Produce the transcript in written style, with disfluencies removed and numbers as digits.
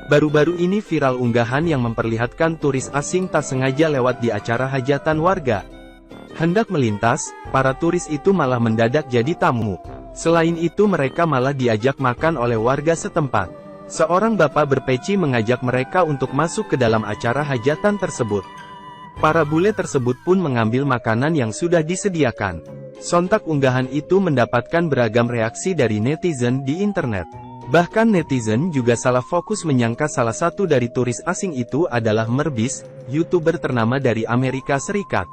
Baru-baru ini viral unggahan yang memperlihatkan turis asing tak sengaja lewat di acara hajatan warga. Hendak melintas, para turis itu malah mendadak jadi tamu. Selain itu mereka malah diajak makan oleh warga setempat. Seorang bapak berpeci mengajak mereka untuk masuk ke dalam acara hajatan tersebut. Para bule tersebut pun mengambil makanan yang sudah disediakan. Sontak unggahan itu mendapatkan beragam reaksi dari netizen di internet. Bahkan netizen juga salah fokus menyangka salah satu dari turis asing itu adalah Merbis, YouTuber ternama dari Amerika Serikat.